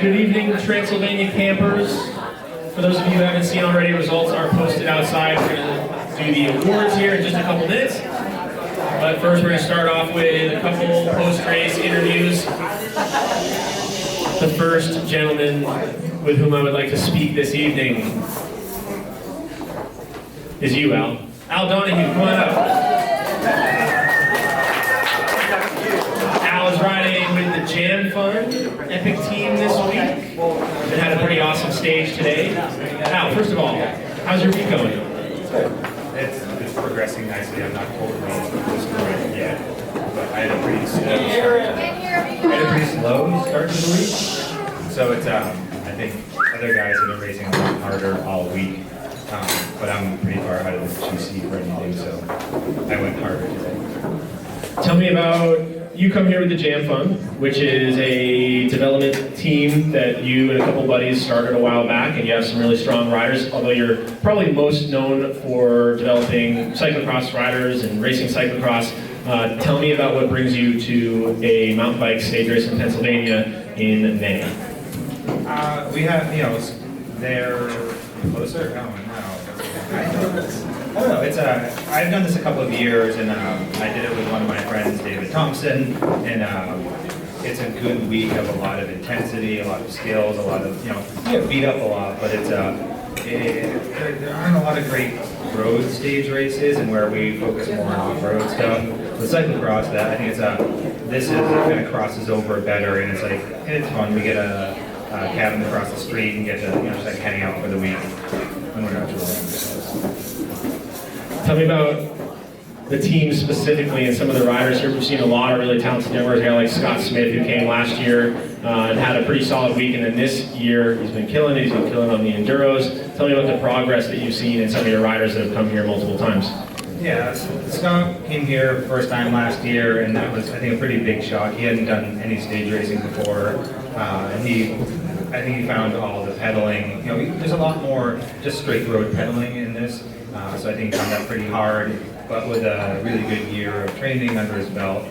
right, good evening, Trans-Sylvania campers. For those of you who haven't seen already, results are posted outside. We're going to do the awards here in just a couple minutes. But first, we're going to start off with a couple post-race interviews. The first gentleman with whom I would like to speak this evening is you, Al. Al Donahue, come on up. Al is riding with the Jam Fund Epic team this week and had a pretty awesome stage today. Al, first of all, how's your week going? It's progressing nicely. I'm not totally destroyed yet, but I had a pretty slow start to the week. So it's I think other guys have been racing a lot harder all week, but I'm pretty far out of the QC for anything, so I went harder today. Tell me about, you come here with the Jam Fund, which is a development team that you and a couple buddies started a while back, and you have some really strong riders, although you're probably most known for developing cyclocross riders and racing cyclocross. Tell me about what brings you to a mountain bike stage race in Pennsylvania in May. We have, they're closer? I don't know. It's I've done this a couple of years, and I did it with one of my friends, David Thompson, and it's a good week of a lot of intensity, a lot of skills, a lot of, you get beat up a lot, but it's there aren't a lot of great road stage races, and where we focus more on off-road stuff. With cyclocross, I think this kind of crosses over better, and it's fun. We get a cabin across the street and get to just like hang out for the week when we're not touring. Tell me about the team specifically and some of the riders here. We've seen a lot of really talented young riders, like Scott Smith, who came last year and had a pretty solid week, and then this year he's been killing it. He's been killing on the enduros. Tell me about the progress that you've seen in some of your riders that have come here multiple times. Yeah, Scott came here first time last year, and that was, I think, a pretty big shock. He hadn't done any stage racing before, and I think he found all the pedaling. There's a lot more just straight road pedaling in this, so I think he found that pretty hard. But with a really good year of training under his belt,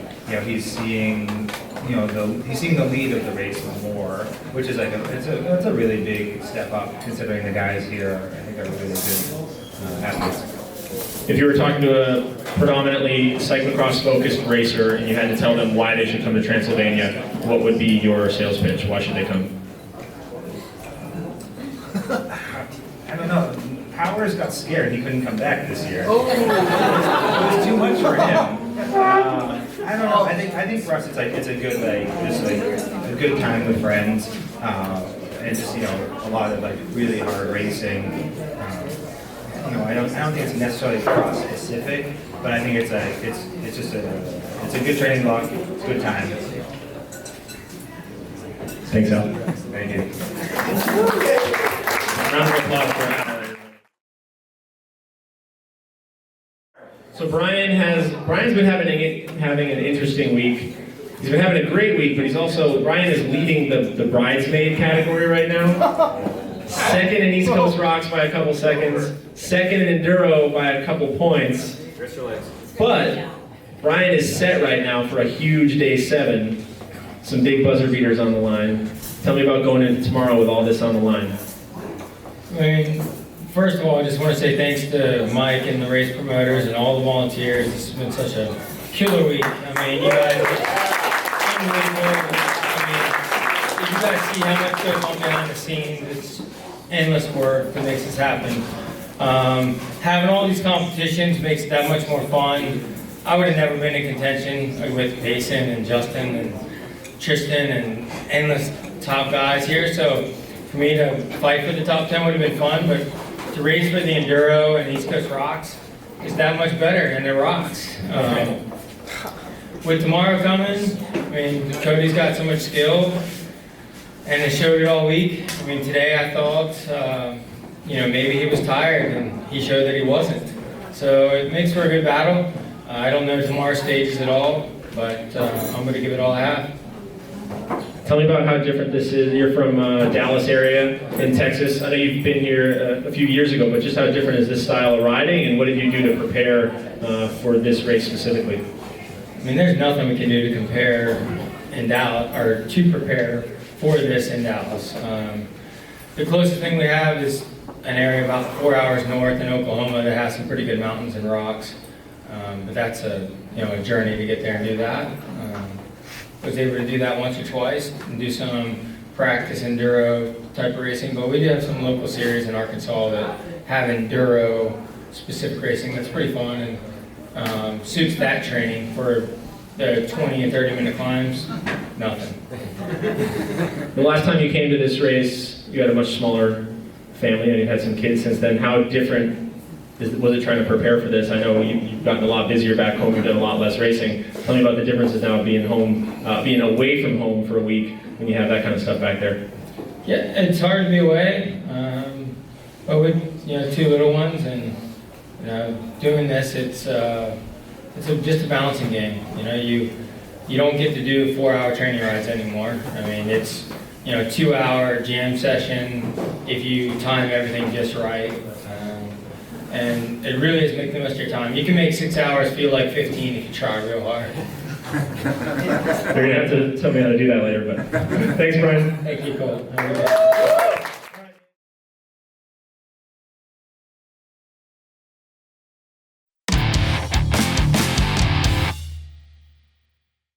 he's seeing, he's seeing the lead of the race more, which is that's a really big step up considering the guys here I think are really good athletes. If you were talking to a predominantly cyclocross-focused racer and you had to tell them why they should come to Trans-Sylvania, what would be your sales pitch? Why should they come? I don't know. Powers got scared. He couldn't come back this year. It was too much for him. I don't know. I think for us it's a good a good time with friends, and just a lot of really hard racing. I don't think it's necessarily cross specific, but I think it's a good training block. It's a good time. Thanks, Al. Thank you. Round of applause for Al. So Brian's been having an interesting week. He's been having a great week, but Brian is leading the bridesmaid category right now. Second in East Coast Rocks by a couple seconds. Second in Enduro by a couple points. But Brian is set right now for a huge day 7. Some big buzzer beaters on the line. Tell me about going into tomorrow with all this on the line. First of all, I just want to say thanks to Mike and the race promoters and all the volunteers. This has been such a killer week. You guys are unbelievable. You guys see how much goes on behind the scenes. It's endless work that makes this happen. Having all these competitions makes it that much more fun. I would have never been in contention with Payson and Justin and Tristan and endless top guys here. So for me to fight for the top 10 would have been fun, but to race for the Enduro and East Coast Rocks is that much better, and they're rocks. With tomorrow coming, Cody's got so much skill, and they showed it all week. Today I thought, maybe he was tired, and he showed that he wasn't. So it makes for a good battle. I don't know tomorrow's stages at all, but I'm going to give it all I have. Tell me about how different this is. You're from Dallas area in Texas. I know you've been here a few years ago, but just how different is this style of riding, and what did you do to prepare for this race specifically? There's nothing we can do to compare in Dallas, or to prepare for this in Dallas. The closest thing we have is an area about 4 hours north in Oklahoma that has some pretty good mountains and rocks. But that's a journey to get there and do that. Was able to do that once or twice and do some practice enduro type of racing, but we do have some local series in Arkansas that have enduro specific racing that's pretty fun and suits that training. For the 20 and 30 minute climbs, nothing. The last time you came to this race, you had a much smaller family and you've had some kids since then. How different was it trying to prepare for this? I know you've gotten a lot busier back home, you've done a lot less racing. Tell me about the differences now of being home, being away from home for a week when you have that kind of stuff back there. Yeah, it's hard to be away, but with 2 little ones and doing this, it's just a balancing game. You don't get to do 4-hour training rides anymore. I mean, it's 2-hour jam session if you time everything just right. And it really is making the most of your time. You can make 6 hours feel like 15 if you try real hard. You're gonna have to tell me how to do that later, but thanks, Bryan. Thank you, Colt. Have a good day.